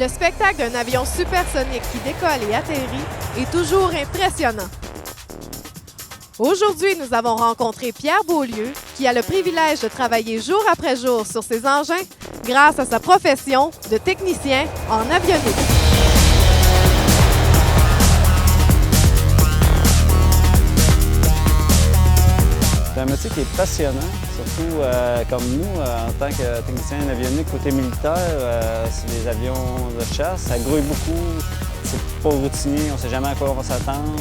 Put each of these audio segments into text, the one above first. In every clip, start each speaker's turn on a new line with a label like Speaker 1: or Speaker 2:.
Speaker 1: Le spectacle d'un avion supersonique qui décolle et atterrit est toujours impressionnant. Aujourd'hui, nous avons rencontré Pierre Beaulieu, qui a le privilège de travailler jour après jour sur ces engins grâce à sa profession de technicien en avionique.
Speaker 2: C'est un métier qui est passionnant, surtout comme nous, en tant que technicien en avionique côté militaire. C'est des avions de chasse, ça grouille beaucoup, c'est pas routinier, on ne sait jamais à quoi on va s'attendre.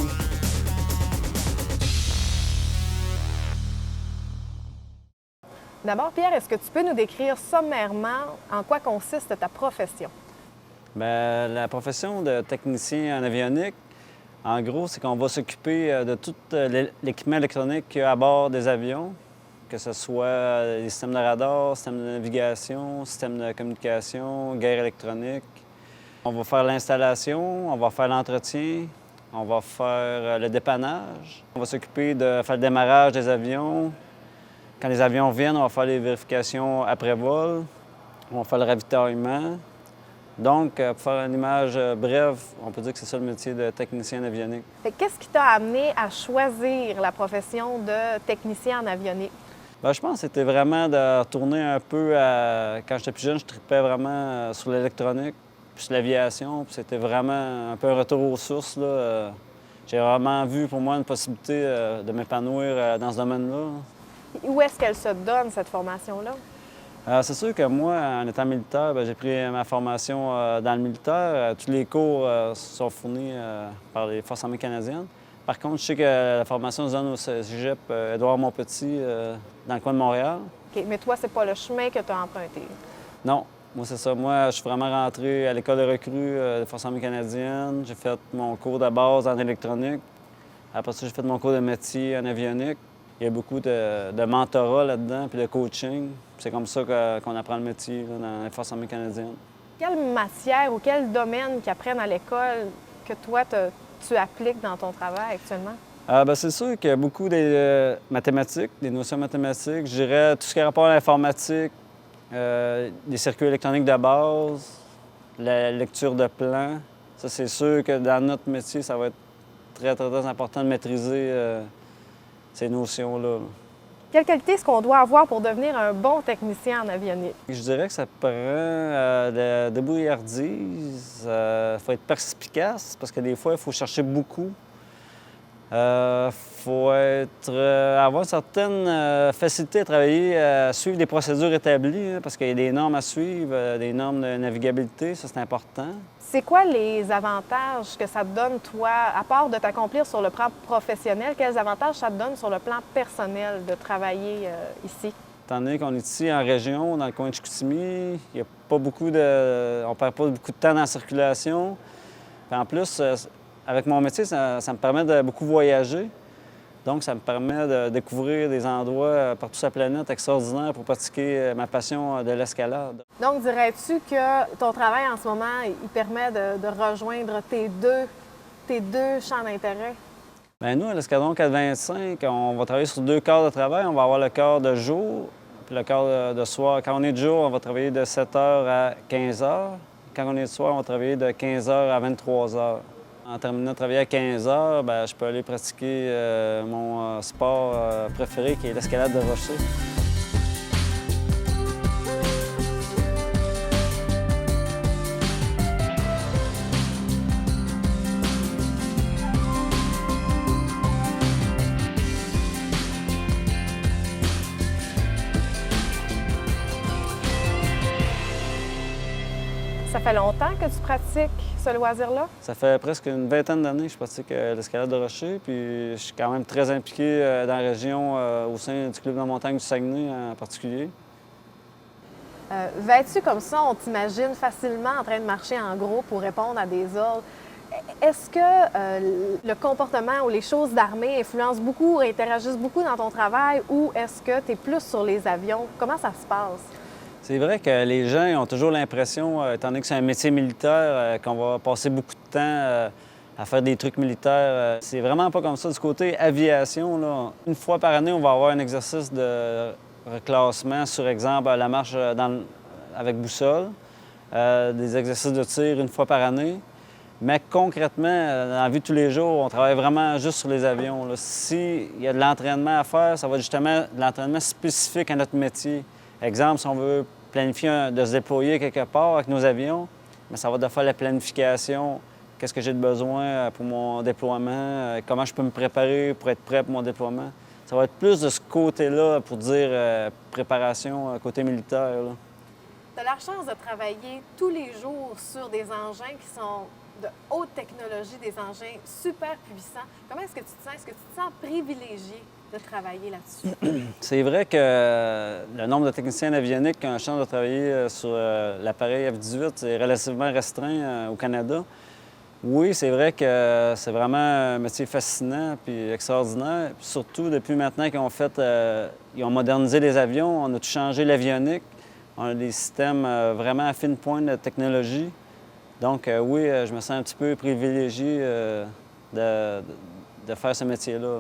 Speaker 1: D'abord, Pierre, est-ce que tu peux nous décrire sommairement en quoi consiste ta profession?
Speaker 2: Bien, la profession de technicien en avionique, en gros, c'est qu'on va s'occuper de tout l'équipement électronique qu'il y a à bord des avions, que ce soit les systèmes de radar, systèmes de navigation, systèmes de communication, guerre électronique. On va faire l'installation, on va faire l'entretien, on va faire le dépannage. On va s'occuper de faire le démarrage des avions. Quand les avions viennent, on va faire les vérifications après vol, on va faire le ravitaillement. Donc, pour faire une image brève, on peut dire que c'est ça le métier de technicien en avionique.
Speaker 1: Qu'est-ce qui t'a amené à choisir la profession de technicien en avionique?
Speaker 2: Bien, je pense que c'était vraiment de retourner un peu à... Quand j'étais plus jeune, je tripais vraiment sur l'électronique, puis sur l'aviation. Puis c'était vraiment un peu un retour aux sources, là. J'ai vraiment vu pour moi une possibilité de m'épanouir dans ce domaine-là.
Speaker 1: Où est-ce qu'elle se donne, cette formation-là?
Speaker 2: C'est sûr que moi, en étant militaire, j'ai pris ma formation dans le militaire. Tous les cours sont fournis par les Forces armées canadiennes. Par contre, je sais que la formation se donne au cégep Édouard-Montpetit, dans le coin de Montréal.
Speaker 1: OK, mais toi, c'est pas le chemin que tu as emprunté?
Speaker 2: Non, moi, c'est ça. Moi, je suis vraiment rentré à l'école de recrues des Forces armées canadiennes. J'ai fait mon cours de base en électronique. Après ça, j'ai fait mon cours de métier en avionique. Il y a beaucoup de mentorat là-dedans, puis de coaching. C'est comme ça qu'on apprend le métier là, dans les Forces armées canadiennes.
Speaker 1: Quelle matière ou quel domaine qu'ils apprennent à l'école que toi, tu appliques dans ton travail actuellement?
Speaker 2: C'est sûr qu'il y a beaucoup des mathématiques, des notions mathématiques. Je dirais tout ce qui a rapport à l'informatique, les circuits électroniques de base, la lecture de plans. Ça, c'est sûr que dans notre métier, ça va être très, très, très important de maîtriser ces notions-là.
Speaker 1: Quelle qualité est-ce qu'on doit avoir pour devenir un bon technicien en avionique?
Speaker 2: Je dirais que ça prend de la débrouillardise, il faut être perspicace parce que des fois, il faut chercher beaucoup. Il faut avoir une certaine facilité à travailler, à suivre des procédures établies, parce qu'il y a des normes à suivre, des normes de navigabilité, ça c'est important.
Speaker 1: C'est quoi les avantages que ça te donne, toi, à part de t'accomplir sur le plan professionnel, quels avantages ça te donne sur le plan personnel de travailler ici?
Speaker 2: Étant donné qu'on est ici en région, dans le coin de Chicoutimi, il y a pas beaucoup de... on perd pas beaucoup de temps dans la circulation. Puis en plus, avec mon métier, ça me permet de beaucoup voyager. Donc, ça me permet de découvrir des endroits partout sur la planète extraordinaires pour pratiquer ma passion de l'escalade.
Speaker 1: Donc, dirais-tu que ton travail en ce moment, il permet de rejoindre tes deux champs d'intérêt?
Speaker 2: Bien, nous, à l'Escadron 425, on va travailler sur 2 quarts de travail. On va avoir le quart de jour puis le quart de soir. Quand on est de jour, on va travailler de 7 h à 15 h. Quand on est de soir, on va travailler de 15 h à 23 h. En terminant de travailler à 15 h, je peux aller pratiquer mon sport préféré, qui est l'escalade de rocher.
Speaker 1: Ça fait longtemps que tu pratiques ce loisir-là?
Speaker 2: Ça fait presque une vingtaine d'années que je pratique l'escalade de rocher, puis je suis quand même très impliqué dans la région au sein du Club de montagne du Saguenay en particulier.
Speaker 1: Vêtu comme ça, on t'imagine facilement en train de marcher en gros pour répondre à des ordres. Est-ce que le comportement ou les choses d'armée influencent beaucoup ou interagissent beaucoup dans ton travail ou est-ce que tu es plus sur les avions? Comment ça se passe?
Speaker 2: C'est vrai que les gens ont toujours l'impression, étant donné que c'est un métier militaire, qu'on va passer beaucoup de temps à faire des trucs militaires. C'est vraiment pas comme ça. Du côté aviation, là, une fois par année, on va avoir un exercice de reclassement, sur exemple, la marche avec boussole. des exercices de tir une fois par année. Mais concrètement, dans la vie de tous les jours, on travaille vraiment juste sur les avions. S'il y a de l'entraînement à faire, ça va être justement de l'entraînement spécifique à notre métier. Exemple, si on veut planifier de se déployer quelque part avec nos avions, bien, ça va de faire la planification. Qu'est-ce que j'ai de besoin pour mon déploiement? Comment je peux me préparer pour être prêt pour mon déploiement? Ça va être plus de ce côté-là pour dire préparation côté militaire.
Speaker 1: Tu as la chance de travailler tous les jours sur des engins qui sont de haute technologie, des engins super puissants. Comment est-ce que tu te sens? Est-ce que tu te sens privilégié de travailler là-dessus?
Speaker 2: C'est vrai que le nombre de techniciens en avionique qui ont la chance de travailler sur l'appareil F-18 est relativement restreint au Canada. Oui, c'est vrai que c'est vraiment un métier fascinant puis extraordinaire. Puis surtout, depuis maintenant ils ont modernisé les avions, on a tout changé l'avionique. On a des systèmes vraiment à fine pointe de technologie. Donc oui, je me sens un petit peu privilégié de faire ce métier-là.